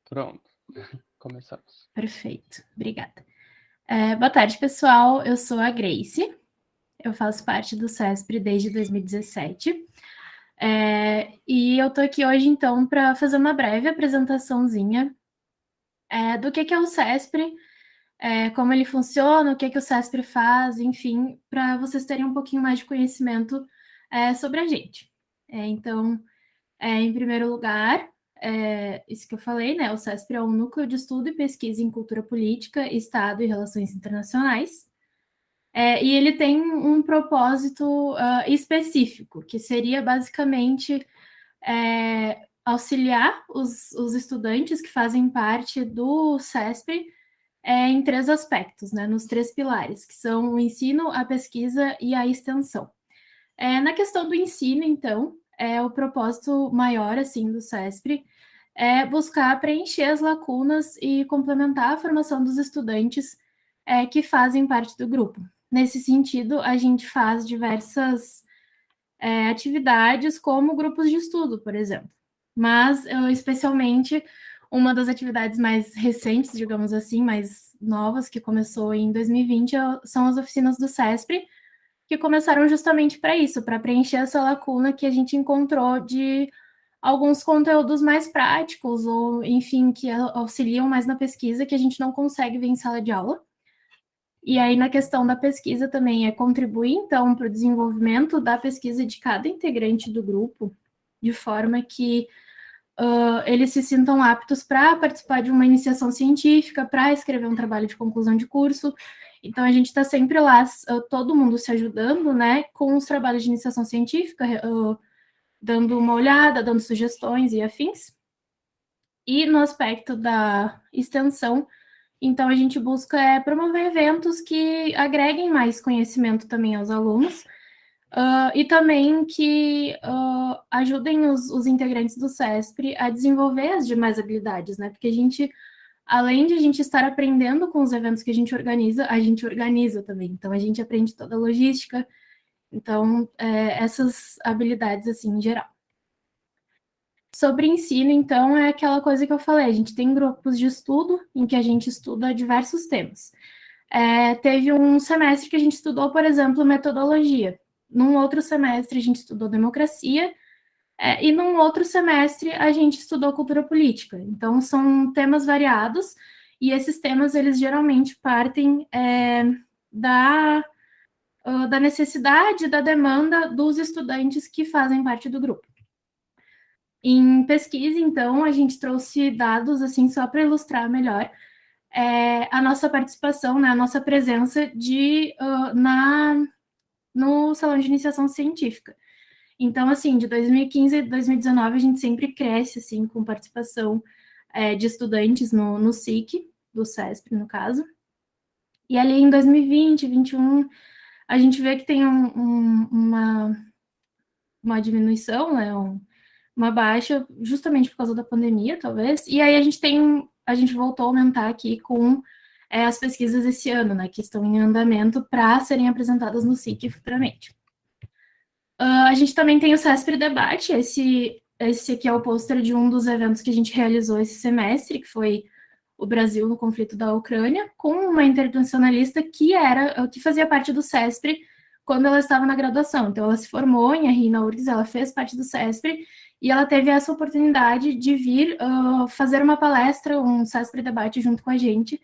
Pronto, começamos. Perfeito, obrigada. Boa tarde, pessoal. Eu sou a Grace, eu faço parte do CESPRE desde 2017. E eu tô aqui hoje, então, para fazer uma breve apresentaçãozinha do que é o CESPRE, como ele funciona, o que o CESPRE faz, enfim, para vocês terem um pouquinho mais de conhecimento sobre a gente. Então, em primeiro lugar, isso que eu falei, né? O CESPRE é um núcleo de estudo e pesquisa em cultura política, Estado e relações internacionais. E ele tem um propósito específico, que seria basicamente auxiliar os estudantes que fazem parte do CESPRE em três aspectos, né? Nos três pilares, que são o ensino, a pesquisa e a extensão. Na questão do ensino, então, o propósito maior, assim, do CESPRE é buscar preencher as lacunas e complementar a formação dos estudantes que fazem parte do grupo. Nesse sentido, a gente faz diversas atividades, como grupos de estudo, por exemplo. Mas, especialmente, uma das atividades mais recentes, digamos assim, mais novas, que começou em 2020, são as oficinas do CESPRE, que começaram justamente para isso, para preencher essa lacuna que a gente encontrou de alguns conteúdos mais práticos, ou, enfim, que auxiliam mais na pesquisa, que a gente não consegue ver em sala de aula. E aí, na questão da pesquisa também, contribuir, então, para o desenvolvimento da pesquisa de cada integrante do grupo, de forma que eles se sintam aptos para participar de uma iniciação científica, para escrever um trabalho de conclusão de curso. Então, a gente está sempre lá, todo mundo se ajudando, né, com os trabalhos de iniciação científica, dando uma olhada, dando sugestões e afins. E no aspecto da extensão, então a gente busca promover eventos que agreguem mais conhecimento também aos alunos, e também que ajudem os integrantes do CESPRE a desenvolver as demais habilidades, né? Porque a gente, além de a gente estar aprendendo com os eventos que a gente organiza também. Então, a gente aprende toda a logística. Então, essas habilidades, assim, em geral. Sobre ensino, então, é aquela coisa que eu falei, a gente tem grupos de estudo em que a gente estuda diversos temas. Teve um semestre que a gente estudou, por exemplo, metodologia. Num outro semestre, a gente estudou democracia, e num outro semestre, a gente estudou cultura política. Então, são temas variados, e esses temas, eles geralmente partem da necessidade, da demanda dos estudantes que fazem parte do grupo. Em pesquisa, então, a gente trouxe dados, assim, só para ilustrar melhor a nossa participação, né, a nossa presença no Salão de Iniciação Científica. Então, assim, de 2015 a 2019, a gente sempre cresce, assim, com participação de estudantes no SIC, do CESPRE, no caso. E ali em 2020, 2021, a gente vê que tem uma diminuição, né, uma baixa, justamente por causa da pandemia, talvez. E aí a gente voltou a aumentar aqui com as pesquisas esse ano, né, que estão em andamento para serem apresentadas no SIC futuramente. A gente também tem o CESPRE Debate, esse aqui é o pôster de um dos eventos que a gente realizou esse semestre, que foi o Brasil no conflito da Ucrânia, com uma internacionalista que fazia parte do CESPRE quando ela estava na graduação. Então, ela se formou em RI na URGS, ela fez parte do CESPRE, e ela teve essa oportunidade de vir fazer uma palestra, um CESPRE Debate junto com a gente,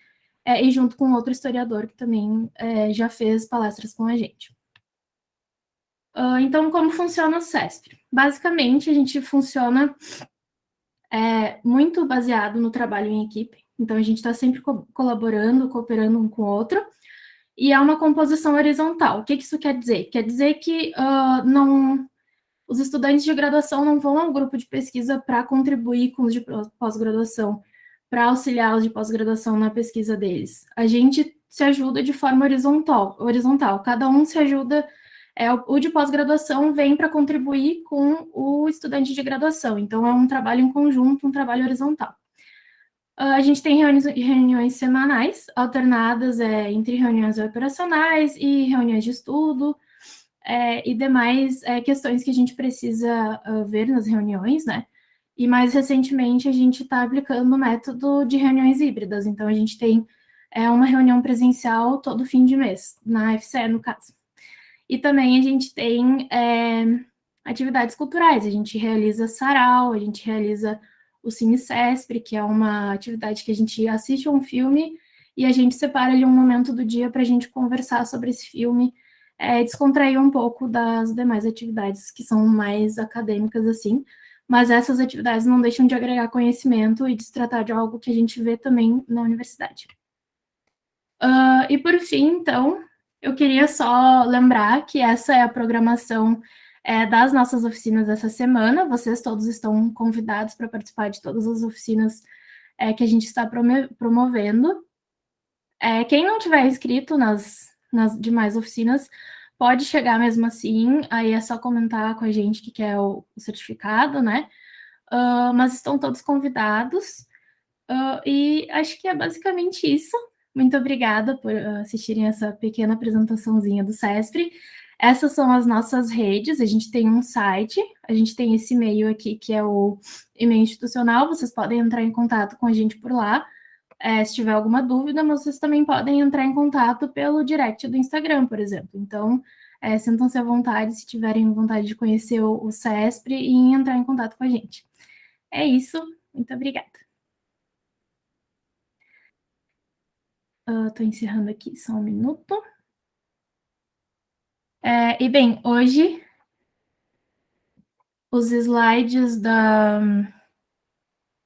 e junto com outro historiador que também já fez palestras com a gente. Então, como funciona o CESPRE? Basicamente, a gente funciona muito baseado no trabalho em equipe. Então, a gente está sempre colaborando, cooperando um com o outro. E é uma composição horizontal. O que isso quer dizer? Quer dizer que os estudantes de graduação não vão ao grupo de pesquisa para contribuir com os de pós-graduação, para auxiliar os de pós-graduação na pesquisa deles. A gente se ajuda de forma horizontal. Cada um se ajuda. O de pós-graduação vem para contribuir com o estudante de graduação. Então, é um trabalho em conjunto, um trabalho horizontal. A gente tem reuniões semanais, alternadas entre reuniões operacionais e reuniões de estudo, e demais questões que a gente precisa ver nas reuniões, né? E mais recentemente a gente está aplicando o método de reuniões híbridas. Então a gente tem uma reunião presencial todo fim de mês, na FCE, no caso. E também a gente tem atividades culturais, a gente realiza sarau, a gente realiza o Cine Cespre, que é uma atividade que a gente assiste a um filme e a gente separa ali um momento do dia para a gente conversar sobre esse filme, descontrair um pouco das demais atividades que são mais acadêmicas, assim, mas essas atividades não deixam de agregar conhecimento e de se tratar de algo que a gente vê também na universidade. E por fim, então, eu queria só lembrar que essa é a programação das nossas oficinas essa semana. Vocês todos estão convidados para participar de todas as oficinas que a gente está promovendo. Quem não tiver inscrito nas demais oficinas, pode chegar mesmo assim, aí é só comentar com a gente que quer o certificado, né? Mas estão todos convidados. E acho que é basicamente isso. Muito obrigada por assistirem essa pequena apresentaçãozinha do CESPRE. Essas são as nossas redes, a gente tem um site, a gente tem esse e-mail aqui, que é o e-mail institucional, vocês podem entrar em contato com a gente por lá, se tiver alguma dúvida, mas vocês também podem entrar em contato pelo direct do Instagram, por exemplo. Então, sintam-se à vontade, se tiverem vontade de conhecer o CESPRE e entrar em contato com a gente. É isso, muito obrigada. Estou encerrando aqui só um minuto. E bem, hoje os slides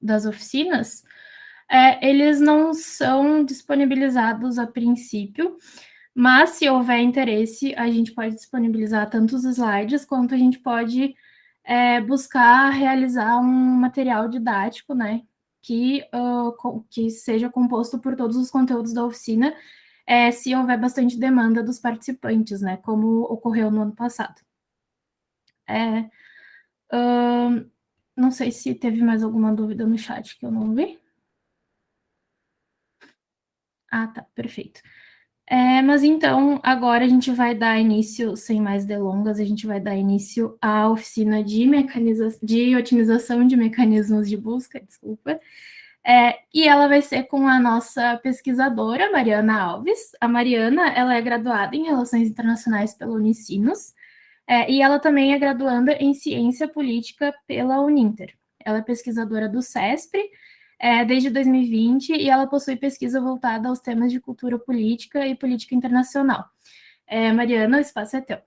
das oficinas, eles não são disponibilizados a princípio, mas se houver interesse, a gente pode disponibilizar tanto os slides quanto a gente pode buscar realizar um material didático, né, que seja composto por todos os conteúdos da oficina, se houver bastante demanda dos participantes, né, como ocorreu no ano passado. Não sei se teve mais alguma dúvida no chat que eu não vi. Ah, tá, perfeito. Mas então, agora a gente vai dar início, sem mais delongas, a gente vai dar início à oficina de otimização de mecanismos de busca, desculpa. E ela vai ser com a nossa pesquisadora, Mariana Alves. A Mariana, ela é graduada em Relações Internacionais pela Unicinos, e ela também é graduanda em Ciência Política pela Uninter. Ela é pesquisadora do CESPRE, desde 2020, e ela possui pesquisa voltada aos temas de cultura política e política internacional. Mariana, o espaço é teu.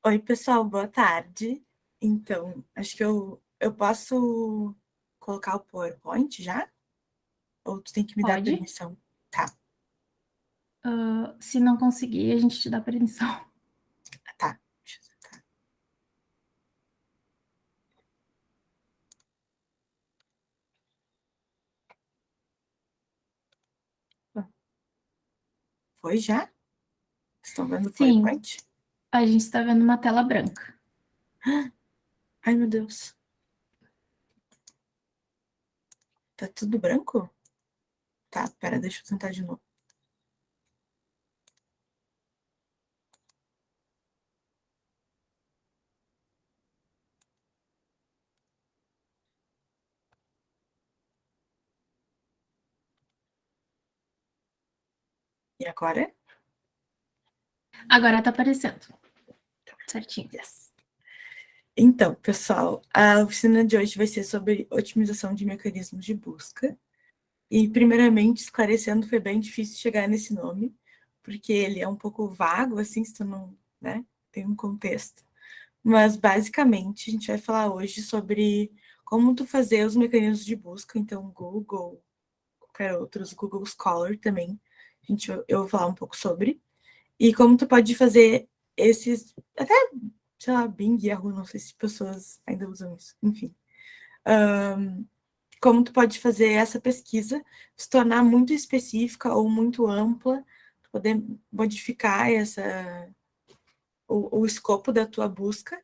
Oi, pessoal, boa tarde. Então, acho que eu posso colocar o PowerPoint já? Ou tu tem que me dar Pode. permissão? Tá. Se não conseguir, a gente te dá permissão. Tá. Deixa eu sentar. Foi já? Estão vendo o Sim, PowerPoint? a gente está vendo uma tela branca. Ai, meu Deus. Tá tudo branco? Tá, pera, deixa eu tentar de novo. E agora? Agora está aparecendo. Certinho. Yes. Então, pessoal, a oficina de hoje vai ser sobre otimização de mecanismos de busca. E, primeiramente, esclarecendo, foi bem difícil chegar nesse nome, porque ele é um pouco vago, assim, se tu não, né, tem um contexto. Mas, basicamente, a gente vai falar hoje sobre como tu fazer os mecanismos de busca, então, Google, qualquer outros, Google Scholar também, eu vou falar um pouco sobre, e como tu pode fazer esses, até, sei lá, Bing, Yahoo, não sei se pessoas ainda usam isso, enfim. Como tu pode fazer essa pesquisa se tornar muito específica ou muito ampla, poder modificar o escopo da tua busca,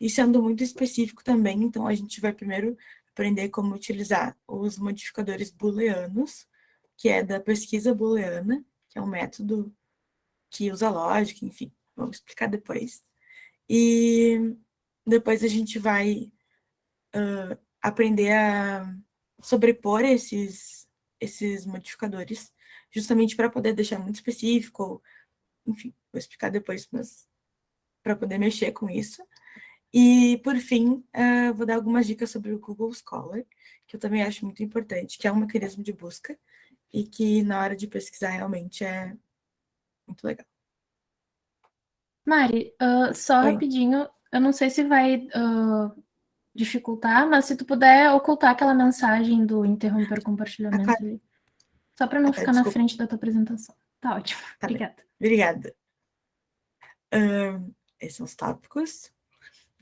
e sendo muito específico também, então a gente vai primeiro aprender como utilizar os modificadores booleanos, que é da pesquisa booleana, que é um método que usa lógica, enfim, vamos explicar depois. E Depois a gente vai aprender a sobrepor esses modificadores, justamente para poder deixar muito específico, ou, enfim, vou explicar depois, mas para poder mexer com isso. E, por fim, vou dar algumas dicas sobre o Google Scholar, que eu também acho muito importante, que é um mecanismo de busca e que, na hora de pesquisar, realmente é muito legal. Mari, só Oi. rapidinho, eu não sei se vai dificultar, mas se tu puder ocultar aquela mensagem do interromper o Ah, compartilhamento claro. ali, só para não Tá, ficar na desculpa. frente da tua apresentação. Tá ótimo. Tá bem. Obrigada. Obrigada. Esses são os tópicos.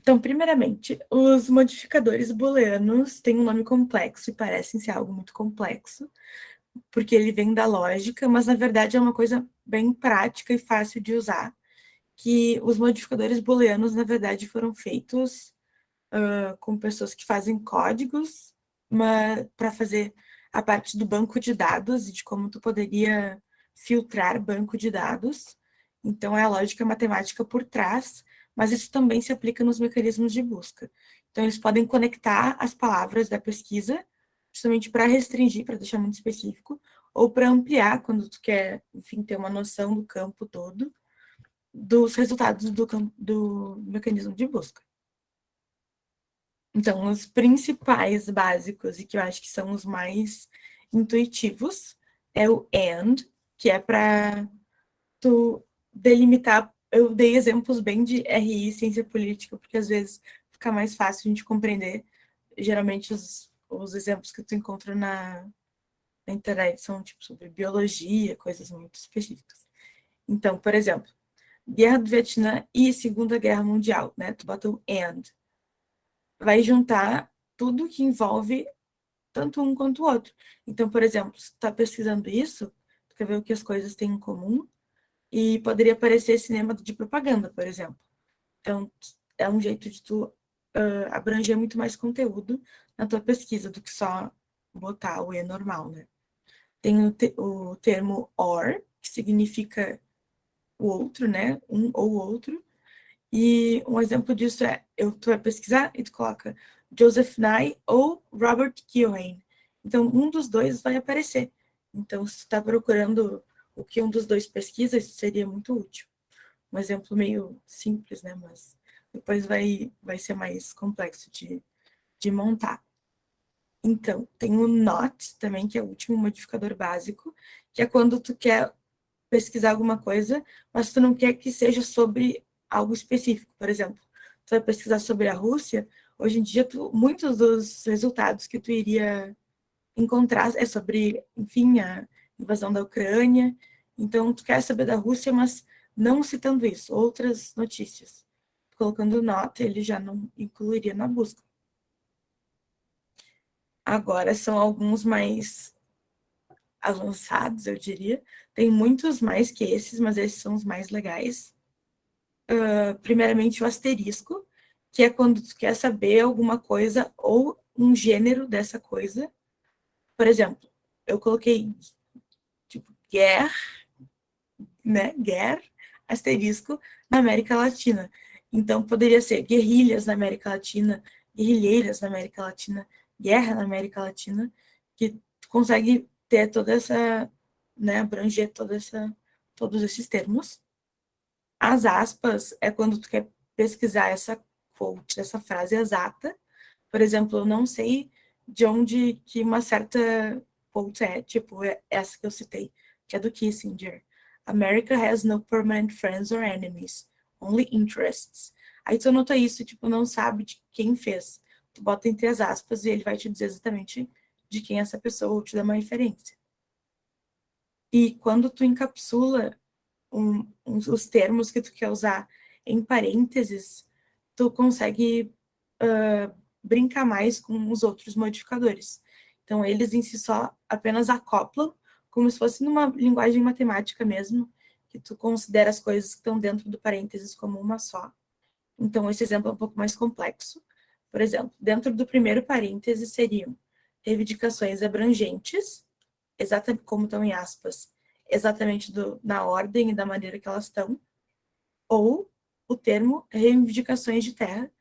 Então, primeiramente, os modificadores booleanos têm um nome complexo e parecem ser algo muito complexo, porque ele vem da lógica, mas na verdade é uma coisa bem prática e fácil de usar, que os modificadores booleanos, na verdade, foram feitos com pessoas que fazem códigos para fazer a parte do banco de dados e de como tu poderia filtrar banco de dados. Então, é a lógica matemática por trás, mas isso também se aplica nos mecanismos de busca. Então, eles podem conectar as palavras da pesquisa, justamente para restringir, para deixar muito específico, ou para ampliar, quando tu quer, enfim, ter uma noção do campo todo, dos resultados do mecanismo de busca. Então, os principais básicos, e que eu acho que são os mais intuitivos, é o AND, que é para tu delimitar. Eu dei exemplos bem de RI, ciência política, porque às vezes fica mais fácil a gente compreender. Geralmente, os exemplos que tu encontra na internet são tipo sobre biologia, coisas muito específicas. Então, por exemplo, Guerra do Vietnã e Segunda Guerra Mundial, né? Tu bota o AND. Vai juntar tudo que envolve tanto um quanto o outro. Então, por exemplo, se tu está pesquisando isso, tu quer ver o que as coisas têm em comum, e poderia aparecer cinema de propaganda, por exemplo. Então, é um jeito de tu abranger muito mais conteúdo na tua pesquisa do que só botar o E normal, né? Tem o termo OR, que significa o outro, né? Um ou outro. E um exemplo disso é, tu vai pesquisar e tu coloca Joseph Nye ou Robert Keohane. Então, um dos dois vai aparecer. Então, se tu está procurando o que um dos dois pesquisa, isso seria muito útil. Um exemplo meio simples, né? Mas depois vai ser mais complexo de montar. Então, tem o NOT também, que é o último modificador básico, que é quando tu quer pesquisar alguma coisa, mas tu não quer que seja sobre algo específico. Por exemplo, tu vai pesquisar sobre a Rússia, hoje em dia muitos dos resultados que tu iria encontrar é sobre, enfim, a invasão da Ucrânia. Então, tu quer saber da Rússia, mas não citando isso, outras notícias. Colocando nota, ele já não incluiria na busca. Agora, são alguns mais avançados, eu diria. Tem muitos mais que esses, mas esses são os mais legais. Primeiramente, o asterisco, que é quando tu quer saber alguma coisa ou um gênero dessa coisa. Por exemplo, eu coloquei tipo guerra, né? Guerra, asterisco, na América Latina. Então, poderia ser guerrilhas na América Latina, guerrilheiras na América Latina, guerra na América Latina, que tu consegue ter toda essa, né, abranger todos esses termos. As aspas é quando tu quer pesquisar essa quote, essa frase exata. Por exemplo, eu não sei de onde que uma certa quote é, tipo essa que eu citei, que é do Kissinger. America has no permanent friends or enemies, only interests. Aí tu anota isso, tipo, não sabe de quem fez. Tu bota entre as aspas e ele vai te dizer exatamente de quem é essa pessoa ou te dá uma referência. E quando tu encapsula os termos que tu quer usar em parênteses, tu consegue brincar mais com os outros modificadores. Então, eles em si só apenas acoplam, como se fosse numa linguagem matemática mesmo, que tu considera as coisas que estão dentro do parênteses como uma só. Então, esse exemplo é um pouco mais complexo. Por exemplo, dentro do primeiro parêntese seriam reivindicações abrangentes, exatamente como estão em aspas, exatamente na ordem e da maneira que elas estão, ou o termo reivindicações de terra,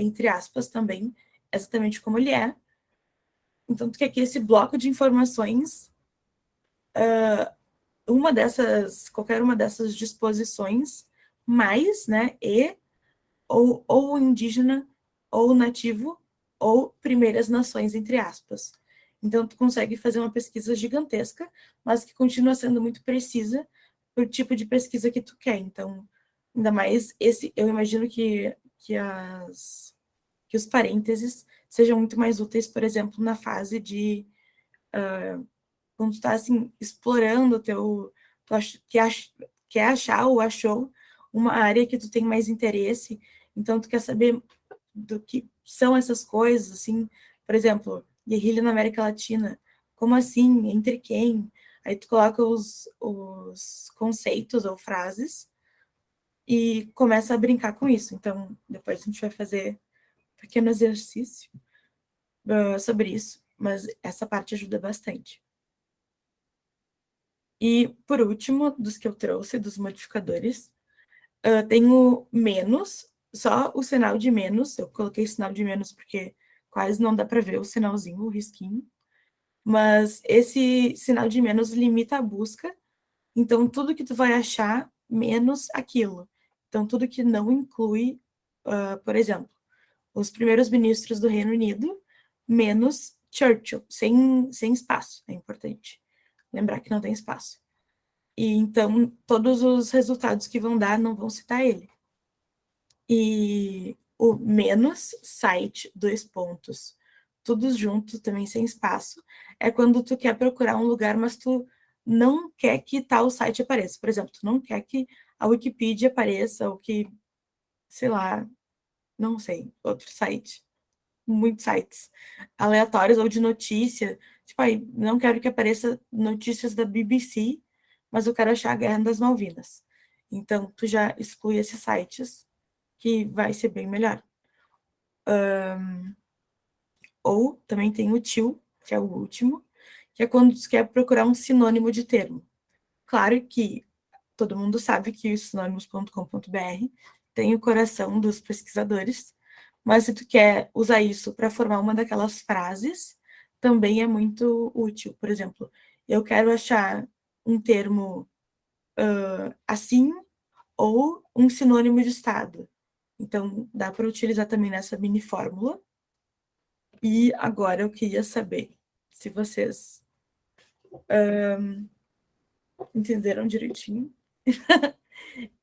entre aspas também, exatamente como ele é. Então, tu quer que esse bloco de informações, qualquer uma dessas disposições, mais, né, ou indígena, ou nativo, ou primeiras nações, entre aspas. Então, tu consegue fazer uma pesquisa gigantesca, mas que continua sendo muito precisa pro tipo de pesquisa que tu quer. Então, ainda mais eu imagino que os parênteses sejam muito mais úteis, por exemplo, na fase de quando tu está assim, explorando o teu. Quer achar ou achou uma área que tu tem mais interesse, então tu quer saber do que são essas coisas, assim, por exemplo, guerrilha na América Latina, como assim? Entre quem? Aí tu coloca os conceitos ou frases e começa a brincar com isso. Então, depois a gente vai fazer um pequeno exercício sobre isso, mas essa parte ajuda bastante. E, por último, dos que eu trouxe, dos modificadores, tem o menos, só o sinal de menos. Eu coloquei sinal de menos porque quase não dá para ver o sinalzinho, o risquinho. Mas esse sinal de menos limita a busca. Então, tudo que tu vai achar, menos aquilo. Então, tudo que não inclui, por exemplo, os primeiros ministros do Reino Unido, menos Churchill, sem espaço. É importante lembrar que não tem espaço. E então, todos os resultados que vão dar não vão citar ele. E o menos site, 2 pontos, tudo junto, também sem espaço, é quando tu quer procurar um lugar, mas tu não quer que tal site apareça. Por exemplo, tu não quer que a Wikipedia apareça, ou que, sei lá, não sei, outro site. Muitos sites aleatórios ou de notícia. Tipo, aí, não quero que apareça notícias da BBC, mas eu quero achar a Guerra das Malvinas. Então, tu já exclui esses sites, que vai ser bem melhor. Ou também tem o til, que é o último, que é quando tu quer procurar um sinônimo de termo. Claro que todo mundo sabe que o sinônimos.com.br tem o coração dos pesquisadores, mas se tu quer usar isso para formar uma daquelas frases, também é muito útil. Por exemplo, eu quero achar um termo assim ou um sinônimo de estado. Então, dá para utilizar também nessa mini fórmula. E agora eu queria saber se vocês entenderam direitinho.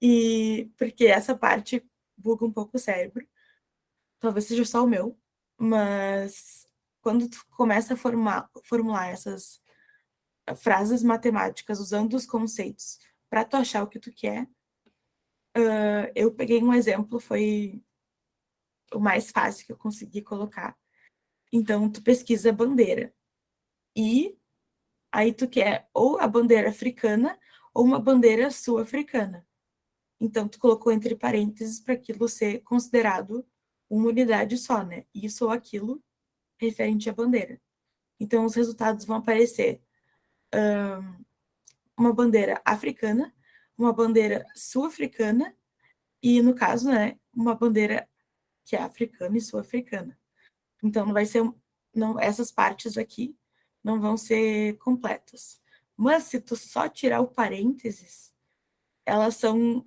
E porque essa parte buga um pouco o cérebro. Talvez seja só o meu, mas quando tu começa a formular essas frases matemáticas usando os conceitos para tu achar o que tu quer, eu peguei um exemplo, foi o mais fácil que eu consegui colocar. Então, tu pesquisa bandeira. E aí tu quer ou a bandeira africana ou uma bandeira sul-africana. Então, tu colocou entre parênteses para aquilo ser considerado uma unidade só, né? Isso ou aquilo referente à bandeira. Então, os resultados vão aparecer uma bandeira africana, uma bandeira sul-africana e, no caso, né, uma bandeira que é africana e sul-africana. Então, não vai ser... Não, essas partes aqui não vão ser completas. Mas, se tu só tirar o parênteses, elas são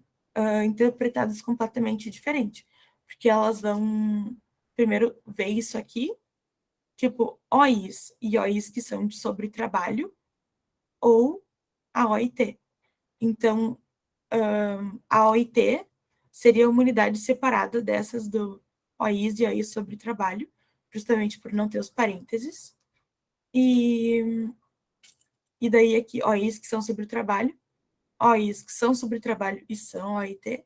interpretadas completamente diferente. Porque elas vão, primeiro, ver isso aqui, tipo, OIs e OIs que são sobre trabalho, ou a OIT. Então, a OIT seria uma unidade separada dessas do OIs e OIs sobre trabalho, justamente por não ter os parênteses. E daí aqui, OIs que são sobre trabalho, OIs que são sobre trabalho e são OIT,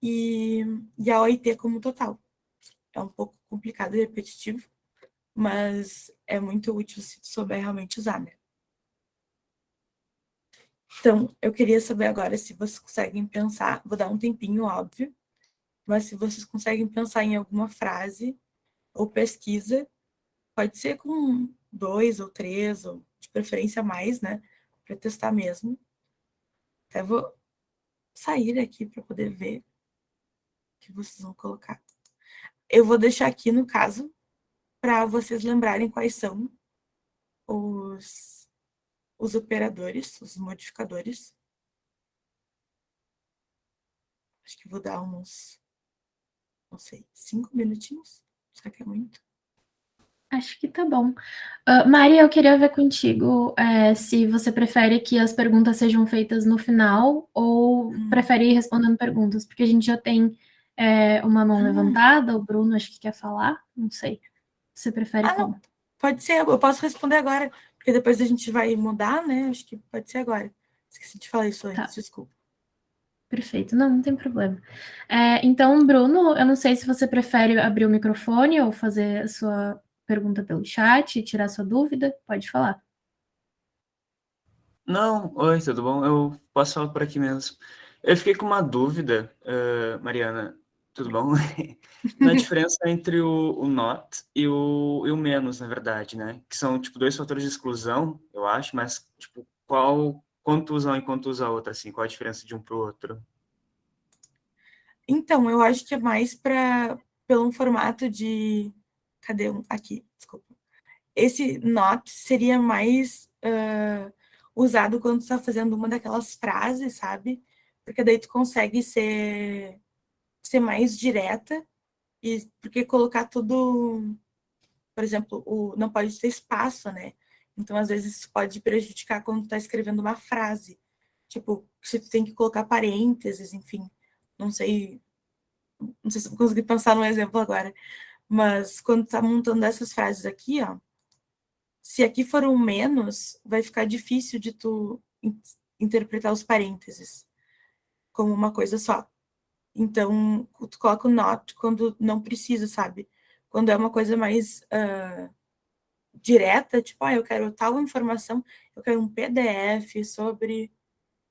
e a OIT como total. É um pouco complicado e repetitivo, mas é muito útil se tu souber realmente usar, né? Então, eu queria saber agora se vocês conseguem pensar, vou dar um tempinho, óbvio, mas se vocês conseguem pensar em alguma frase ou pesquisa, pode ser com 2 ou 3, ou de preferência mais, né? Para testar mesmo. Até vou sair aqui para poder ver o que vocês vão colocar. Eu vou deixar aqui, no caso, para vocês lembrarem quais são os operadores, os modificadores. Acho que vou dar uns, não sei, 5 minutinhos. Será que é muito? Acho que tá bom. Mari, eu queria ver contigo se você prefere que as perguntas sejam feitas no final ou prefere ir respondendo perguntas, porque a gente já tem uma mão levantada, o Bruno acho que quer falar, não sei. Você prefere como? Não. Pode ser, eu posso responder agora, porque depois a gente vai mudar, né? Acho que pode ser agora. Esqueci de falar isso antes, desculpa. Perfeito, não tem problema. Então, Bruno, eu não sei se você prefere abrir o microfone ou fazer a sua pergunta pelo chat, tirar sua dúvida, pode falar. Não, oi, tudo bom? Eu posso falar por aqui mesmo. Eu fiquei com uma dúvida, Mariana, tudo bom? Na diferença entre o not e o menos, na verdade, né? Que são, tipo, dois fatores de exclusão, eu acho, mas, tipo, quanto usa um e quanto usa a outra, assim? Qual a diferença de um para o outro? Então, eu acho que é mais pelo formato de... Cadê um? Aqui, desculpa. Esse not seria mais usado quando tu está fazendo uma daquelas frases, sabe? Porque daí tu consegue ser mais direta, e porque colocar tudo, por exemplo, não pode ter espaço, né? Então, às vezes, isso pode prejudicar quando tu tá escrevendo uma frase. Tipo, se tu tem que colocar parênteses, enfim. Não sei se eu vou conseguir pensar num exemplo agora. Mas quando tu tá montando essas frases aqui, ó, se aqui for um menos, vai ficar difícil de tu interpretar os parênteses como uma coisa só. Então, tu coloca o not quando não precisa, sabe? Quando é uma coisa mais direta, tipo, eu quero tal informação, eu quero um PDF sobre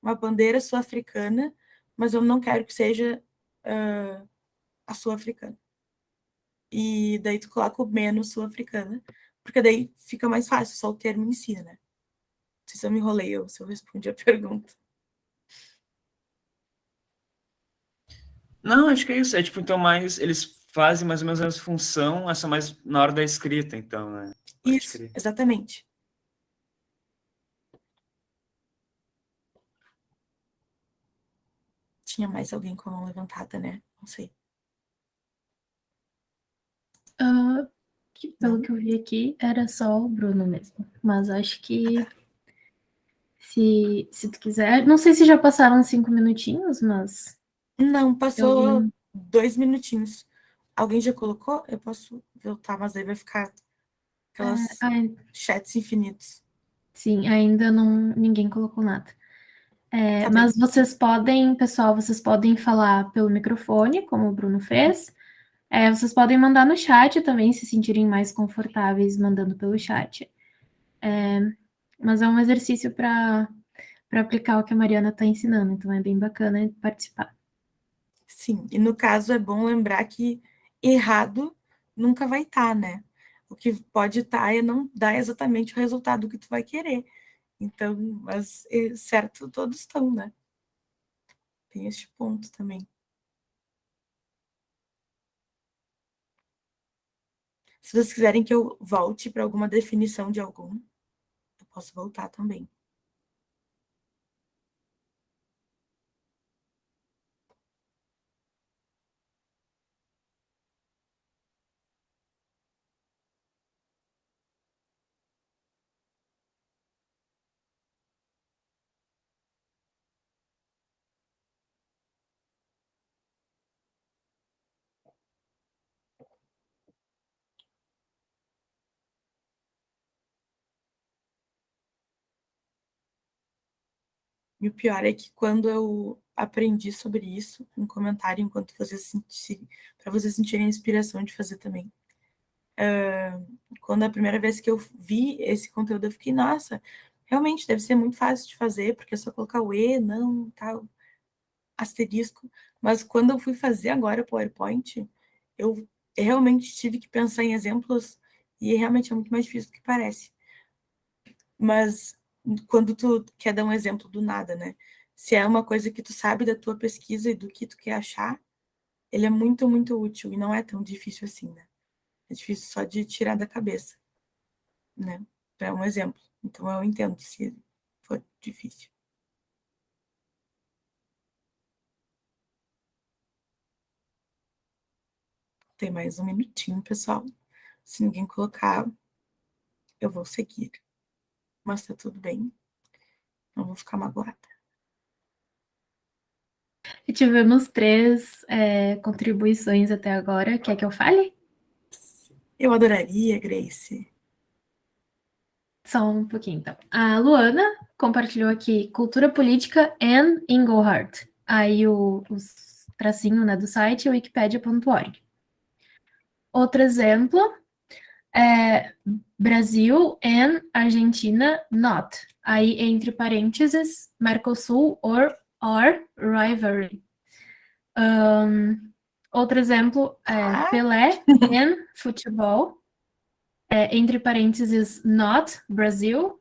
uma bandeira sul-africana, mas eu não quero que seja a sul-africana. E daí tu coloca o menos sul-africana, porque daí fica mais fácil, só o termo em si, né? Não sei se eu me enrolei ou se eu respondi a pergunta. Não, acho que é isso. É tipo, então, mais. Eles fazem mais ou menos a mesma função, essa mais na hora da escrita, então, né? Pode Isso, crer. exatamente. Tinha mais alguém com a mão levantada, né? Não sei. Pelo que eu vi aqui, era só o Bruno mesmo. Mas acho que se tu quiser. Não sei se já passaram 5 minutinhos, mas. Não, passou 2 minutinhos. Alguém já colocou? Eu posso voltar, mas aí vai ficar aquelas chats infinitos. Sim, ainda não ninguém colocou nada. Tá Mas bem. vocês podem, pessoal, vocês podem falar pelo microfone, como o Bruno fez. Vocês podem mandar no chat também, se sentirem mais confortáveis mandando pelo chat. Mas é um exercício para aplicar o que a Mariana está ensinando, então é bem bacana participar. Sim, e no caso é bom lembrar que errado nunca vai estar, né? O que pode estar é não dar exatamente o resultado que tu vai querer. Então, mas certo todos estão, né? Tem este ponto também. Se vocês quiserem que eu volte para alguma definição de algum, eu posso voltar também. E o pior é que quando eu aprendi sobre isso, um comentário enquanto vocês para vocês sentirem a inspiração de fazer também. Quando a primeira vez que eu vi esse conteúdo, eu fiquei, nossa, realmente deve ser muito fácil de fazer, porque é só colocar o E, não, tal, asterisco. Mas quando eu fui fazer agora o PowerPoint, eu realmente tive que pensar em exemplos e realmente é muito mais difícil do que parece. Mas quando tu quer dar um exemplo do nada, né? Se é uma coisa que tu sabe da tua pesquisa e do que tu quer achar, ele é muito, muito útil e não é tão difícil assim, né? É difícil só de tirar da cabeça, né? É um exemplo. Então, eu entendo se for difícil. Tem mais um minutinho, pessoal. Se ninguém colocar, eu vou seguir. Mas tá tudo bem. Não vou ficar magoada. E tivemos 3 contribuições até agora. Quer que eu fale? Eu adoraria, Grace. Só um pouquinho, então. A Luana compartilhou aqui Cultura Política and Engelhardt. Aí os tracinho, né, do site é wikipedia.org. Outro exemplo é Brasil and Argentina not. Aí, entre parênteses, Mercosul or rivalry. Outro exemplo é Pelé and futebol. Entre parênteses, not Brasil.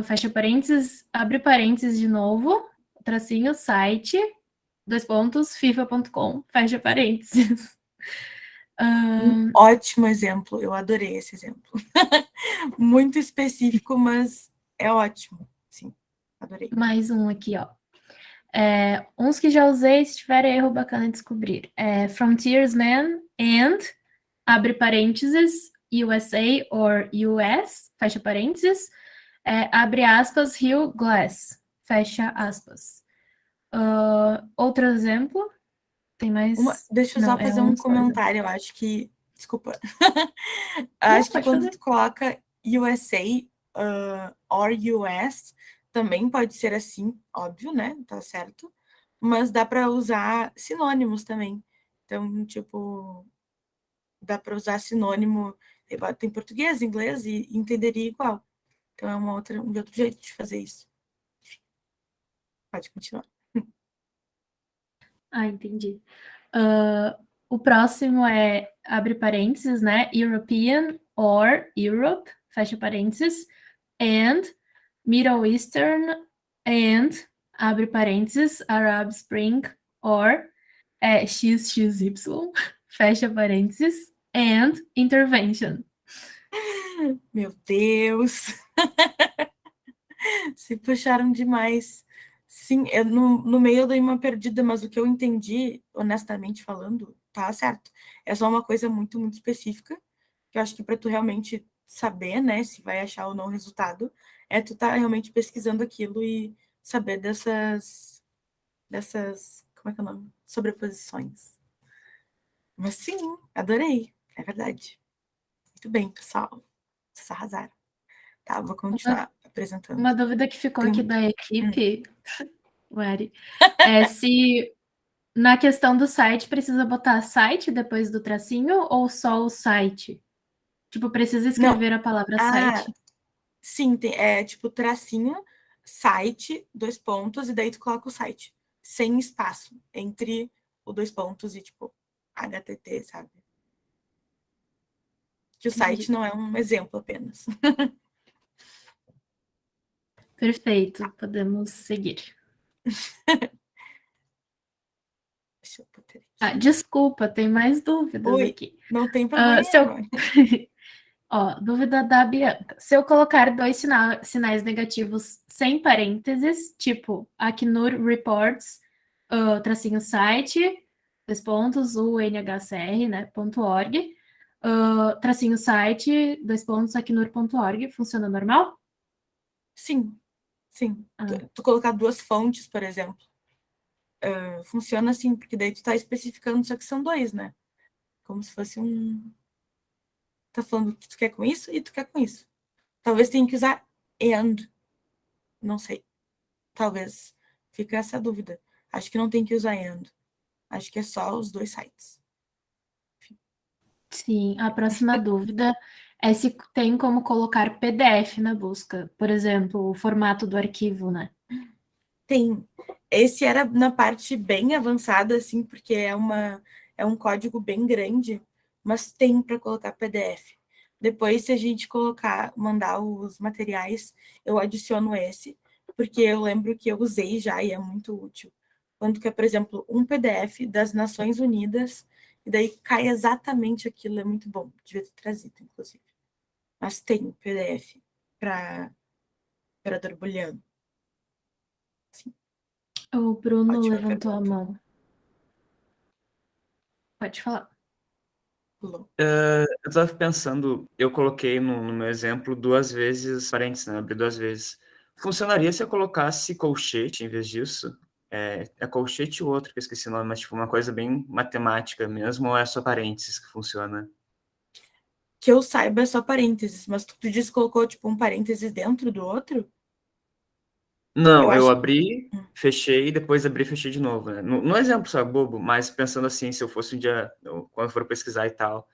Fecha parênteses, abre parênteses de novo, tracinho, site, FIFA.com, fecha parênteses. Ótimo exemplo, eu adorei esse exemplo. Muito específico, mas é ótimo. Sim, adorei. Mais um aqui, ó. Uns que já usei, se tiver erro, bacana descobrir. Frontiersman and, abre parênteses, USA or US, fecha parênteses, abre aspas, Rio Glass, fecha aspas. Outro exemplo, tem mais... Deixa eu só fazer um comentário, eu acho que... Desculpa. Acho que quando tu coloca USA or US, também pode ser assim, óbvio, né? Tá certo. Mas dá para usar sinônimos também. Então, tipo, dá para usar sinônimo, tem português, inglês e entenderia igual. Então, é um outro jeito de fazer isso. Pode continuar. Entendi. O próximo abre parênteses, né? European or Europe, fecha parênteses, and Middle Eastern and, abre parênteses, Arab Spring or XXY, fecha parênteses, and Intervention. Meu Deus! Se puxaram demais. Sim, no meio eu dei uma perdida, mas o que eu entendi, honestamente falando, tá certo. É só uma coisa muito, muito específica, que eu acho que para tu realmente saber, né, se vai achar ou não o resultado, tu tá realmente pesquisando aquilo e saber dessas, como é que é o nome? Sobreposições. Mas sim, adorei, é verdade. Muito bem, pessoal. Vocês arrasaram. Tá, vou continuar apresentando. Uma dúvida que ficou aqui da equipe, Wari, é se na questão do site precisa botar site depois do tracinho ou só o site? Tipo, precisa escrever a palavra site? Sim, tipo tracinho, site, 2 pontos, e daí tu coloca o site. Sem espaço entre o 2 pontos e, tipo, HTT, sabe? Que o site não é um exemplo apenas. Perfeito, podemos seguir. Deixa eu botar aqui. Desculpa, tem mais dúvidas aqui. Não tem problema. Dúvida da Bianca. Se eu colocar 2 sinais negativos sem parênteses, tipo Acnur Reports, tracinho site, 2 pontos, UNHCR, né, .org, tracinho site, 2 pontos, acnur.org, funciona normal? Sim. Tu colocar 2 fontes, por exemplo, funciona assim, porque daí tu tá especificando, só que são 2, né? Como se fosse tá falando que tu quer com isso e tu quer com isso. Talvez tenha que usar and. Não sei. Talvez. Fica essa dúvida. Acho que não tem que usar and. Acho que é só os 2 sites. Sim, a próxima dúvida é se tem como colocar PDF na busca. Por exemplo, o formato do arquivo, né? Tem. Esse era na parte bem avançada, assim, porque é um código bem grande, mas tem para colocar PDF. Depois, se a gente mandar os materiais, eu adiciono esse, porque eu lembro que eu usei já e é muito útil. quando tu quer, por exemplo, um PDF das Nações Unidas, e daí cai exatamente aquilo, é muito bom. Devia ter trazido, inclusive. Mas tem um PDF para operador booleano. Sim, O Bruno ótima levantou a pergunta. mão. Pode falar. Pulou. Eu estava pensando, eu coloquei no meu exemplo 2 vezes parênteses, né? Abri 2 vezes. Funcionaria se eu colocasse colchete em vez disso? É colchete ou outro, que eu esqueci o nome, mas tipo uma coisa bem matemática mesmo, ou é só parênteses que funciona? Que eu saiba é só parênteses, mas tu disse que colocou tipo um parênteses dentro do outro? Eu Não, eu acho. abri, fechei, depois abri e fechei de novo, né? No exemplo, só bobo, mas pensando assim, se eu fosse um dia, quando for pesquisar e tal,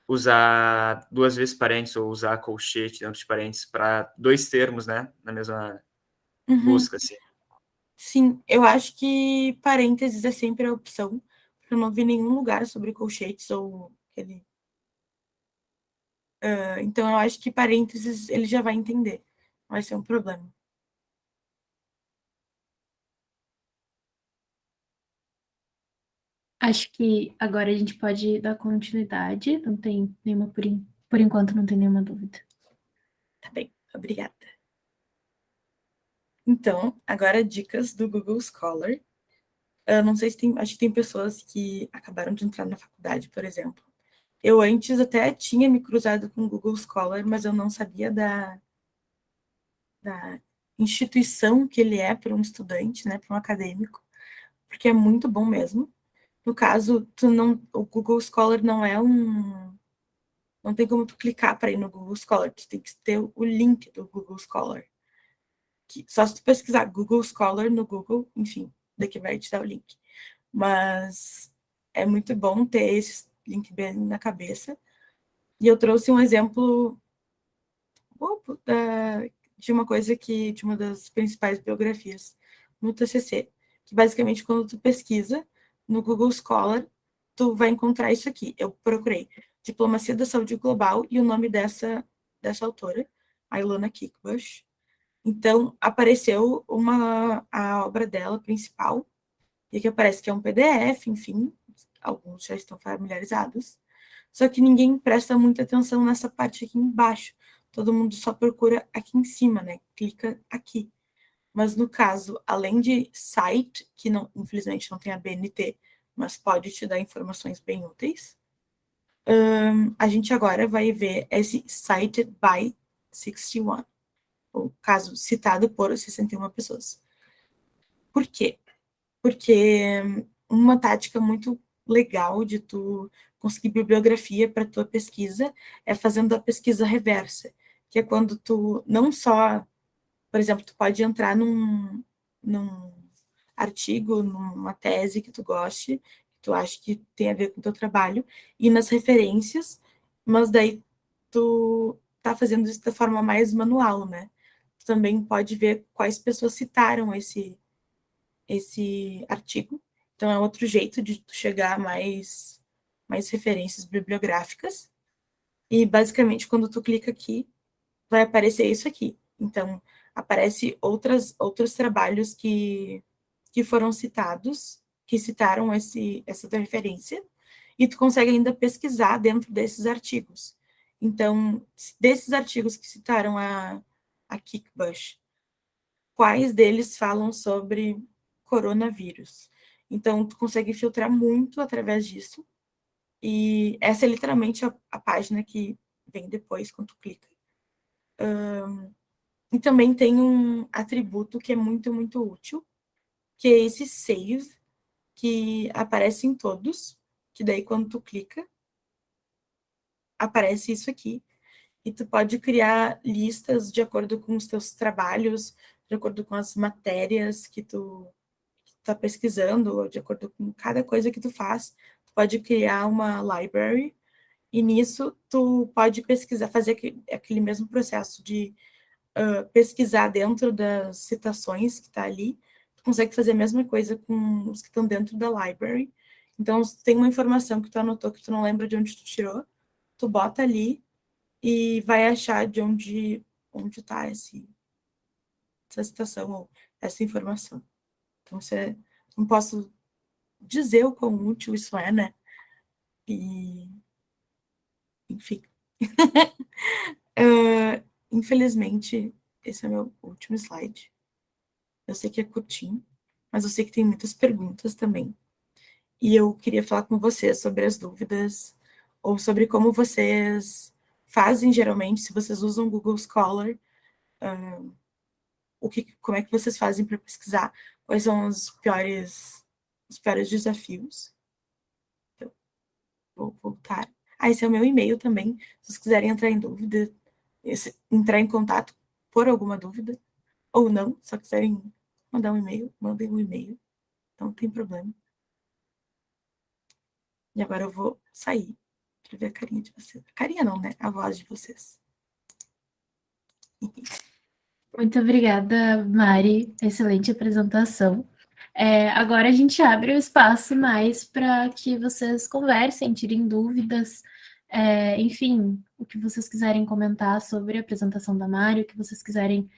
usar 2 vezes parênteses ou usar colchete dentro de parênteses para 2 termos, né? Na mesma Uhum. busca, assim. Sim, eu acho que parênteses é sempre a opção, porque eu não vi nenhum lugar sobre colchetes ou aquele. Então eu acho que parênteses ele já vai entender. Vai ser um problema. Acho que agora a gente pode dar continuidade. Não tem nenhuma, por enquanto, não tem nenhuma dúvida. Tá bem, obrigada. Então, agora dicas do Google Scholar. Eu não sei se tem, acho que tem pessoas que acabaram de entrar na faculdade, por exemplo. Eu antes até tinha me cruzado com o Google Scholar, mas eu não sabia da instituição que ele é para um estudante, né, para um acadêmico, porque é muito bom mesmo. No caso, o Google Scholar não tem como tu clicar para ir no Google Scholar, tu tem que ter o link do Google Scholar. Só se tu pesquisar Google Scholar no Google, enfim, daqui vai te dar o link. Mas é muito bom ter esse link bem na cabeça. E eu trouxe um exemplo de uma coisa de uma das principais biografias no TCC, que basicamente quando tu pesquisa no Google Scholar, tu vai encontrar isso aqui. Eu procurei Diplomacia da Saúde Global e o nome dessa autora, a Ilona Kickbush. Então, apareceu a obra dela principal, e aqui aparece que é um PDF, enfim, alguns já estão familiarizados, só que ninguém presta muita atenção nessa parte aqui embaixo. Todo mundo só procura aqui em cima, né? Clica aqui. Mas no caso, além de site, que não, infelizmente não tem a BNT, mas pode te dar informações bem úteis, a gente agora vai ver esse cited by 61, o caso citado por 61 pessoas. Por quê? Porque uma tática muito legal de tu conseguir bibliografia para tua pesquisa é fazendo a pesquisa reversa, que é quando tu não só, por exemplo, tu pode entrar num artigo, numa tese que tu goste, que tu acha que tem a ver com o teu trabalho, e nas referências, mas daí tu tá fazendo isso da forma mais manual, né? Tu também pode ver quais pessoas citaram esse artigo. Então, é outro jeito de chegar a mais referências bibliográficas. E, basicamente, quando tu clica aqui, vai aparecer isso aqui. Então, aparece outros trabalhos que foram citados, que citaram essa tua referência, e tu consegue ainda pesquisar dentro desses artigos. Então, desses artigos que citaram a Kickbush, quais deles falam sobre coronavírus. Então, tu consegue filtrar muito através disso. E essa é literalmente a página que vem depois, quando tu clica. E também tem um atributo que é muito, muito útil, que é esse save, que aparece em todos, que daí quando tu clica, aparece isso aqui. E tu pode criar listas de acordo com os teus trabalhos, de acordo com as matérias que tu está pesquisando, de acordo com cada coisa que tu faz, tu pode criar uma library, e nisso tu pode pesquisar, fazer aquele mesmo processo de pesquisar dentro das citações que está ali, tu consegue fazer a mesma coisa com os que estão dentro da library. Então, se tem uma informação que tu anotou que tu não lembra de onde tu tirou, tu bota ali e vai achar de onde está essa citação ou essa informação. Então, isso é não posso dizer o quão útil isso é, né? E, enfim. Infelizmente, esse é o meu último slide. Eu sei que é curtinho, mas eu sei que tem muitas perguntas também. E eu queria falar com vocês sobre as dúvidas, ou sobre como vocês fazem geralmente, se vocês usam o Google Scholar, como é que vocês fazem para pesquisar, quais são os piores desafios. Então, vou voltar. Esse é o meu e-mail também, se vocês quiserem entrar em dúvida, entrar em contato por alguma dúvida, ou não, só quiserem mandar um e-mail, mandem um e-mail, não tem problema. E agora eu vou sair para ver a carinha de vocês. A carinha não, né? A voz de vocês. Muito obrigada, Mari. Excelente apresentação. Agora a gente abre o espaço mais para que vocês conversem, tirem dúvidas, enfim, o que vocês quiserem comentar sobre a apresentação da Mari, o que vocês quiserem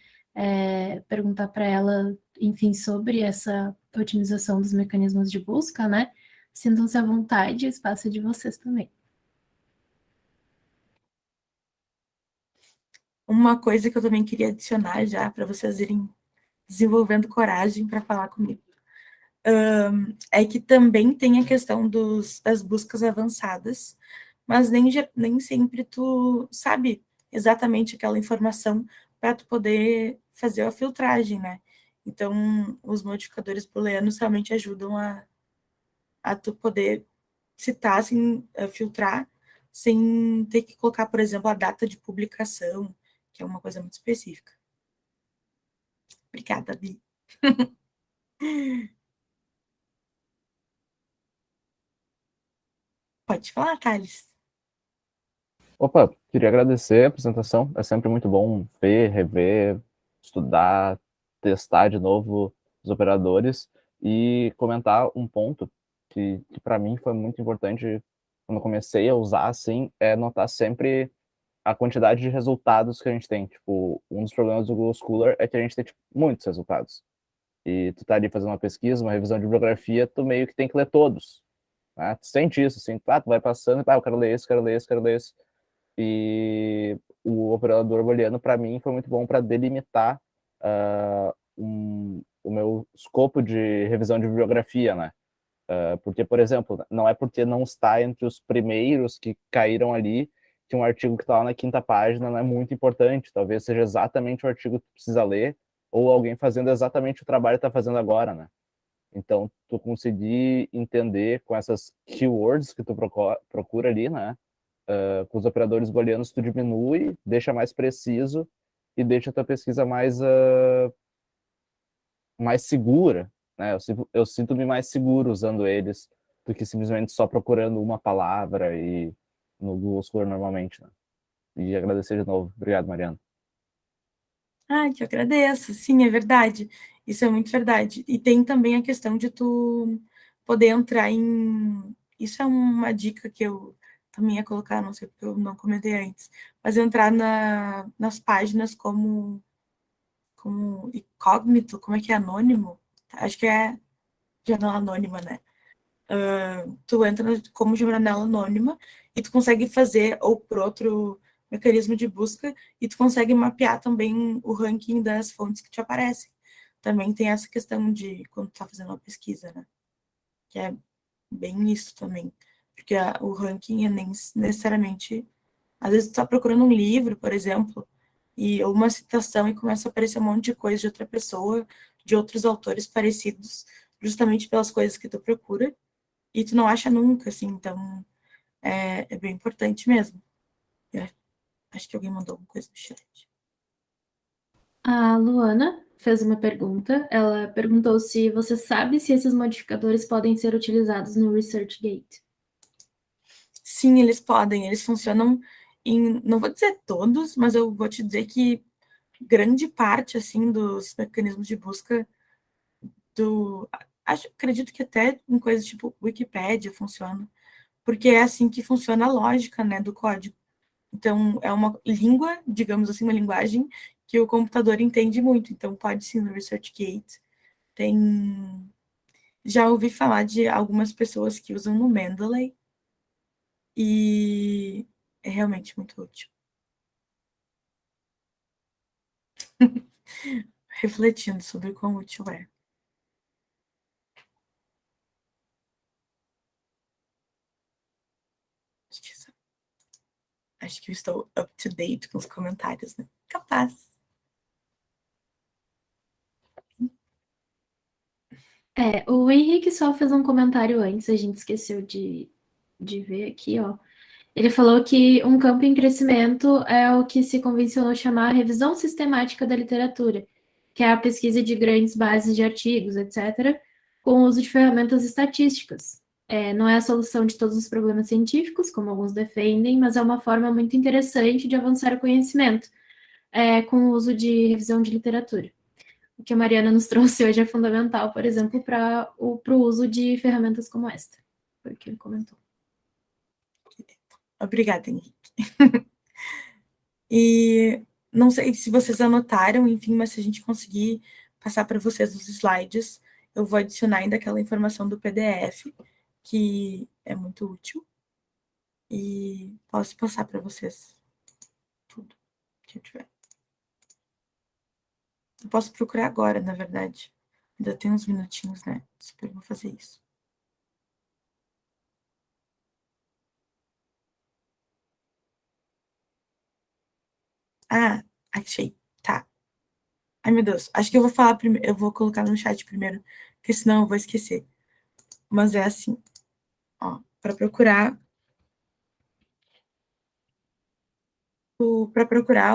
perguntar para ela, enfim, sobre essa otimização dos mecanismos de busca, né? Sintam-se à vontade, o espaço é de vocês também. Uma coisa que eu também queria adicionar já, para vocês irem desenvolvendo coragem para falar comigo, é que também tem a questão das buscas avançadas, mas nem sempre tu sabe exatamente aquela informação para tu poder fazer a filtragem, né? Então, os modificadores booleanos realmente ajudam a tu poder citar, assim, filtrar, sem ter que colocar, por exemplo, a data de publicação, que é uma coisa muito específica. Obrigada, Bi. Pode falar, Thales. Opa, queria agradecer a apresentação. É sempre muito bom ver, rever, estudar, testar de novo os operadores e comentar um ponto que para mim foi muito importante quando eu comecei a usar, assim, é notar sempre a quantidade de resultados que a gente tem. Tipo, um dos problemas do Google Scholar é que a gente tem tipo, muitos resultados. E tu tá ali fazendo uma pesquisa, uma revisão de bibliografia, tu meio que tem que ler todos. Né? Tu sente isso, assim, tu vai passando e eu quero ler isso, quero ler isso, quero ler isso. E o operador booleano, para mim, foi muito bom para delimitar o meu escopo de revisão de bibliografia, né? Porque, por exemplo, não é porque não está entre os primeiros que caíram ali que um artigo que está lá na 5ª página não é muito importante. Talvez seja exatamente o artigo que tu precisa ler ou alguém fazendo exatamente o trabalho que está fazendo agora, né? Então, tu conseguir entender com essas keywords que tu procura ali, né? Com os operadores booleanos, tu diminui, deixa mais preciso e deixa a tua pesquisa mais segura, né? Eu sinto-me mais seguro usando eles do que simplesmente só procurando uma palavra e no Google Scholar normalmente, né? E agradecer de novo. Obrigado, Mariana. Que eu agradeço. Sim, é verdade. Isso é muito verdade. E tem também a questão de tu poder entrar em... Isso é uma dica que eu também ia colocar, não sei porque eu não comentei antes, mas entrar nas páginas como incógnito, como é que é? Anônimo? Acho que é janela anônima, né? Tu entra como janela anônima e tu consegue fazer, ou por outro mecanismo de busca, e tu consegue mapear também o ranking das fontes que te aparecem. Também tem essa questão de quando tu tá fazendo uma pesquisa, né? Que é bem isso também. Porque o ranking é nem necessariamente... Às vezes tu tá procurando um livro, por exemplo, ou uma citação e começa a aparecer um monte de coisa de outra pessoa, de outros autores parecidos, justamente pelas coisas que tu procura, e tu não acha nunca, assim, então é bem importante mesmo. Acho que alguém mandou alguma coisa no chat. A Luana fez uma pergunta. Ela perguntou se você sabe se esses modificadores podem ser utilizados no ResearchGate. Sim, eles podem. Eles funcionam em, não vou dizer todos, mas eu vou te dizer que grande parte, assim, dos mecanismos de busca acredito que até em coisas tipo Wikipédia funciona, porque é assim que funciona a lógica, né, do código. Então, é uma língua, digamos assim, uma linguagem que o computador entende muito. Então, pode sim no ResearchGate. Tem Já ouvi falar de algumas pessoas que usam no Mendeley, e é realmente muito útil. Refletindo sobre o quão útil é. Acho que eu estou up to date com os comentários, né? Capaz. O Henrique só fez um comentário antes, a gente esqueceu de ver aqui, ó. Ele falou que um campo em crescimento é o que se convencionou chamar revisão sistemática da literatura, que é a pesquisa de grandes bases de artigos, etc., com o uso de ferramentas estatísticas. Não é a solução de todos os problemas científicos, como alguns defendem, mas é uma forma muito interessante de avançar o conhecimento, com o uso de revisão de literatura. O que a Mariana nos trouxe hoje é fundamental, por exemplo, para o uso de ferramentas como esta, foi o que ele comentou. Obrigada, Henrique. E não sei se vocês anotaram, enfim, mas se a gente conseguir passar para vocês os slides, eu vou adicionar ainda aquela informação do PDF, que é muito útil. E posso passar para vocês tudo que eu tiver. Eu posso procurar agora, na verdade. Ainda tem uns minutinhos, né? Super, vou fazer isso. Ah, achei. Tá. Ai, meu Deus. Acho que eu vou falar primeiro. Eu vou colocar no chat primeiro, porque senão eu vou esquecer. Mas é assim. Ó, para procurar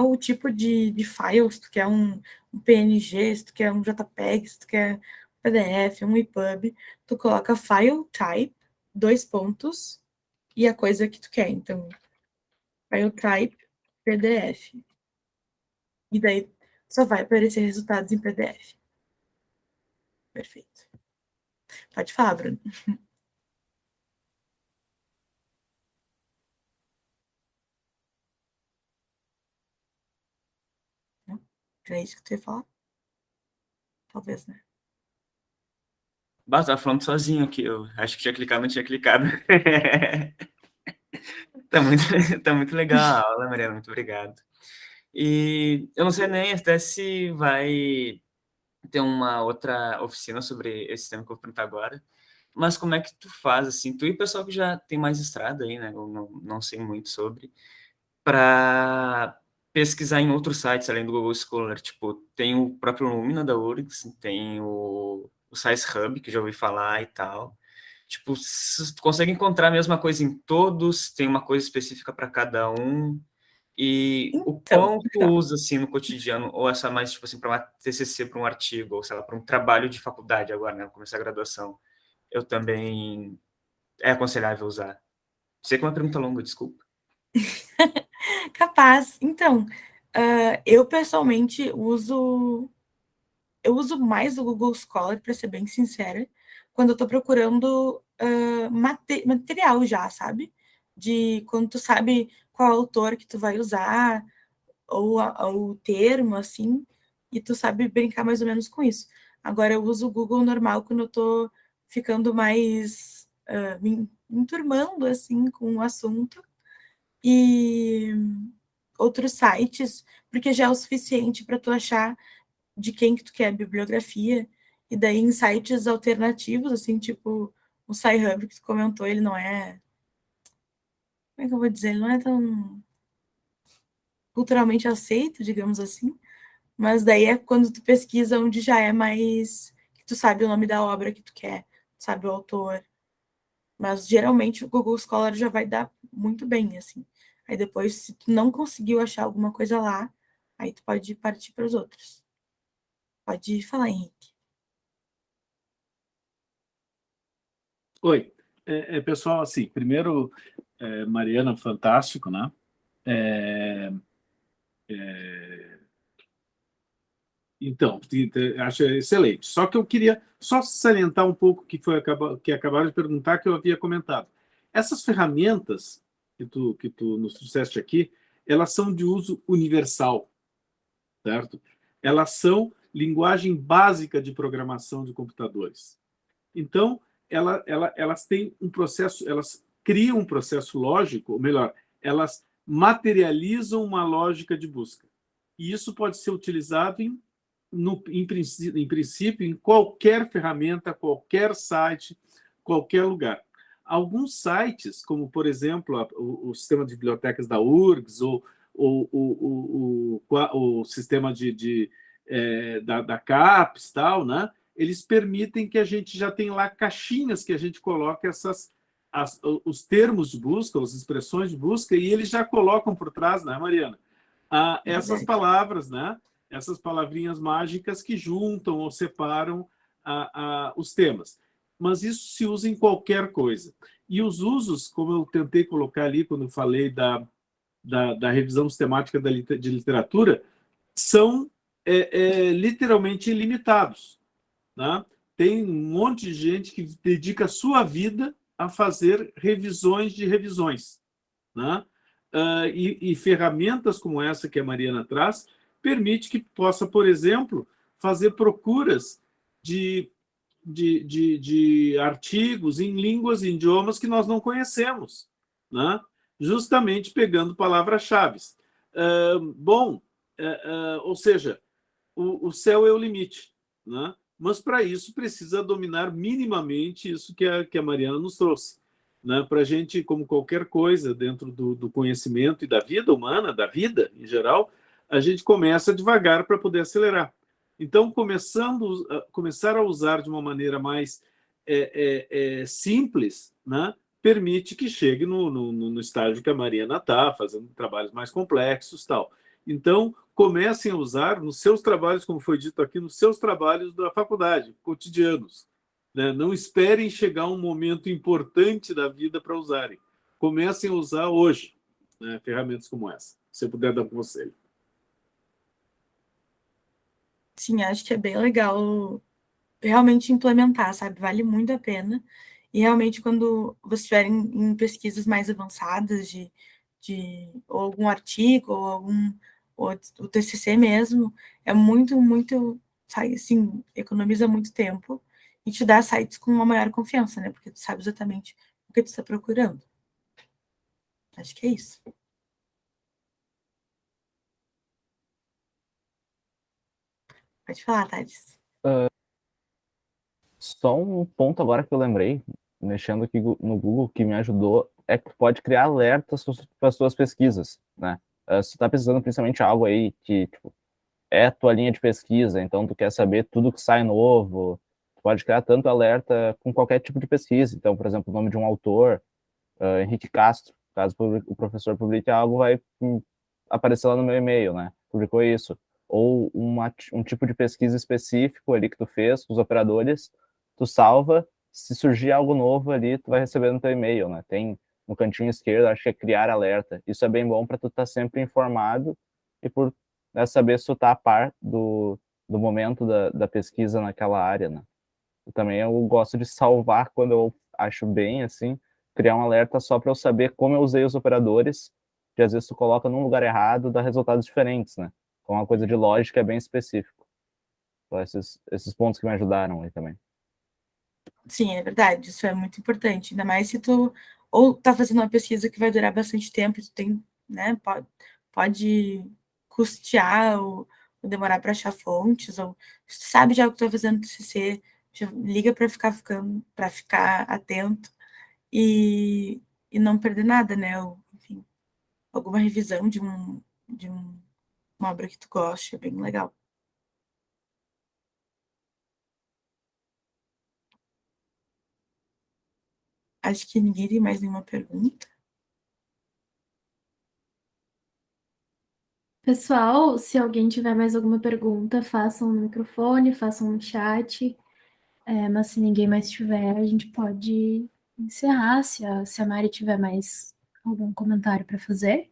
o tipo de file, se tu quer um PNG, se tu quer um JPEG, se tu quer PDF, um EPUB, tu coloca file type, 2 pontos, e a coisa que tu quer. Então, file type, PDF. E daí só vai aparecer resultados em PDF. Perfeito. Pode falar, Bruno. Não? Era isso que tu ia falar? Talvez, né? Bah, tava falando sozinho aqui, eu acho que tinha clicado, não tinha clicado. Tá muito legal a aula, Mariana, muito obrigado. E eu não sei nem até se vai ter uma outra oficina sobre esse tema que eu vou perguntar agora, mas como é que tu faz, assim, tu e o pessoal que já tem mais estrada aí, né, eu não sei muito sobre, para pesquisar em outros sites além do Google Scholar, tipo, tem o próprio Lumina da URGS, tem o SciHub, que já ouvi falar e tal. Tipo, tu consegue encontrar a mesma coisa em todos, tem uma coisa específica para cada um, e o Então, quão tu usa, assim, no cotidiano, ou essa mais, tipo assim, para uma TCC, para um artigo, ou sei lá, para um trabalho de faculdade agora, né, começar a graduação, eu também é aconselhável usar. Sei que é uma pergunta longa, desculpa. capaz. Então, eu pessoalmente uso mais o Google Scholar, para ser bem sincera, quando eu estou procurando material já, sabe? De quando tu sabe qual autor que tu vai usar, ou o termo, assim, e tu sabe brincar mais ou menos com isso. Agora, eu uso o Google normal quando eu estou ficando mais me enturmando, assim, com o assunto, e outros sites, porque já é o suficiente para tu achar de quem que tu quer a bibliografia, e daí em sites alternativos, assim, tipo o SciHub que tu comentou, ele não é... Como é que eu vou dizer? Ele não é tão culturalmente aceito, digamos assim, mas daí é quando tu pesquisa onde já é mais... que tu sabe o nome da obra que tu quer, sabe o autor, mas geralmente o Google Scholar já vai dar muito bem, assim. Aí depois, se tu não conseguiu achar alguma coisa lá, aí tu pode partir para os outros. Pode falar, Henrique. Oi, pessoal, assim, primeiro, Mariana, fantástico, né? Então, acho excelente. Só que eu queria só salientar um pouco que acabaram de perguntar, que eu havia comentado. Essas ferramentas que tu nos trouxeste aqui, elas são de uso universal, certo? Elas são linguagem básica de programação de computadores. Então, elas têm um processo, elas criam um processo lógico, ou melhor, elas materializam uma lógica de busca. E isso pode ser utilizado em princípio, em qualquer ferramenta, qualquer site, qualquer lugar. Alguns sites, como, por exemplo, o sistema de bibliotecas da URGS, ou o sistema da CAPES, tal, né? Eles permitem que a gente já tenha lá caixinhas que a gente coloca os termos de busca, as expressões de busca, e eles já colocam por trás, né, Mariana? Essas palavras, né? Essas palavrinhas mágicas que juntam ou separam os temas. Mas isso se usa em qualquer coisa. E os usos, como eu tentei colocar ali quando eu falei da revisão sistemática de literatura, são literalmente ilimitados. Né? Tem um monte de gente que dedica a sua vida a fazer revisões de revisões. Né? E ferramentas como essa que a Mariana traz permite que possa, por exemplo, fazer procuras de artigos em línguas e idiomas que nós não conhecemos, né? Justamente pegando palavras-chave. Ou seja, o céu é o limite, né? Mas para isso precisa dominar minimamente isso que a Mariana nos trouxe, né? Para a gente, como qualquer coisa dentro do conhecimento e da vida humana, da vida em geral, a gente começa devagar para poder acelerar. Então, começar a usar de uma maneira mais simples, né? Permite que chegue no estágio que a Mariana está, fazendo trabalhos mais complexos, tal. Então, comecem a usar nos seus trabalhos, como foi dito aqui, nos seus trabalhos da faculdade, cotidianos. Né? Não esperem chegar um momento importante da vida para usarem. Comecem a usar hoje, né? Ferramentas como essa. Se eu puder dar um conselho. Sim, acho que é bem legal realmente implementar, sabe? Vale muito a pena. E realmente, quando você estiver em pesquisas mais avançadas ou algum artigo, ou o TCC mesmo, é muito, muito, sabe, assim, economiza muito tempo e te dá sites com uma maior confiança, né? Porque tu sabe exatamente o que tu está procurando. Acho que é isso. Pode falar, Thales. Só um ponto agora que eu lembrei, mexendo aqui no Google, que me ajudou, é que tu pode criar alertas para as tuas pesquisas, né? Se tu tá precisando principalmente algo aí que, tipo, é a tua linha de pesquisa, então tu quer saber tudo que sai novo, tu pode criar tanto alerta com qualquer tipo de pesquisa. Então, por exemplo, o nome de um autor, Henrique Castro, caso o professor publique algo, vai aparecer lá no meu e-mail, né? Publicou isso. Ou um tipo de pesquisa específico ali que tu fez com os operadores, tu salva, se surgir algo novo ali, tu vai receber no teu e-mail, né? Tem no cantinho esquerdo, acho que é criar alerta. Isso é bem bom para tu estar sempre informado e por saber se tu tá a par do momento da pesquisa naquela área, né? Também eu gosto de salvar quando eu acho bem, assim, criar um alerta só para eu saber como eu usei os operadores, que às vezes tu coloca num lugar errado, dá resultados diferentes, né? Então, uma coisa de lógica é bem específico. Então, esses pontos que me ajudaram aí também. Sim, é verdade, isso é muito importante, ainda mais se tu ou tá fazendo uma pesquisa que vai durar bastante tempo, tu tem, né, pode custear ou demorar para achar fontes, ou se tu sabe já o que tu tá fazendo TCC, já liga para ficar atento e, e não perder nada, né, ou, enfim, alguma revisão uma obra que tu goste, é bem legal. Acho que ninguém tem mais nenhuma pergunta. Pessoal, se alguém tiver mais alguma pergunta, façam no microfone, façam no chat. Mas se ninguém mais tiver, a gente pode encerrar, se a Mari tiver mais algum comentário para fazer.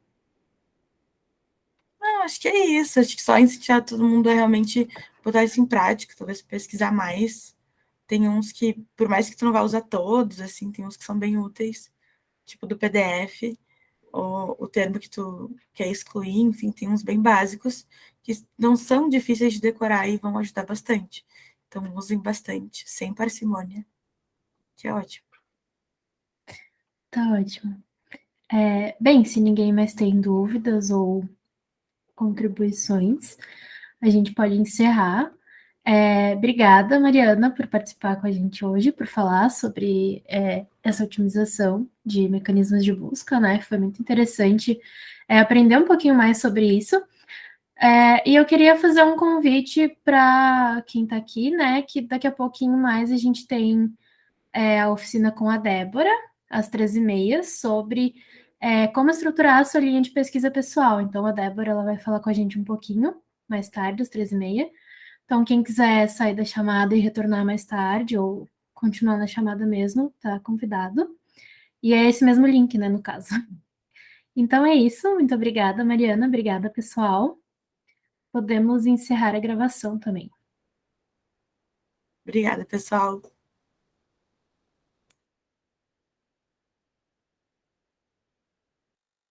Não, acho que é isso. Acho que só incentivar todo mundo a realmente botar isso em prática, talvez pesquisar mais. Tem uns que, por mais que tu não vá usar todos, assim, tem uns que são bem úteis, tipo do PDF, ou o termo que tu quer excluir, enfim, tem uns bem básicos que não são difíceis de decorar e vão ajudar bastante. Então, usem bastante, sem parcimônia. que é ótimo. Tá ótimo. Bem, se ninguém mais tem dúvidas ou contribuições, a gente pode encerrar. Obrigada, Mariana, por participar com a gente hoje, por falar sobre essa otimização de mecanismos de busca, né? Foi muito interessante aprender um pouquinho mais sobre isso. E eu queria fazer um convite para quem está aqui, né? Que daqui a pouquinho mais a gente tem a oficina com a Débora, às 13h30, sobre como estruturar a sua linha de pesquisa pessoal. Então, a Débora ela vai falar com a gente um pouquinho mais tarde, às 13h30. Então, quem quiser sair da chamada e retornar mais tarde, ou continuar na chamada mesmo, tá convidado. E é esse mesmo link, né, no caso. Então é isso. Muito obrigada, Mariana. Obrigada, pessoal. Podemos encerrar a gravação também. Obrigada, pessoal.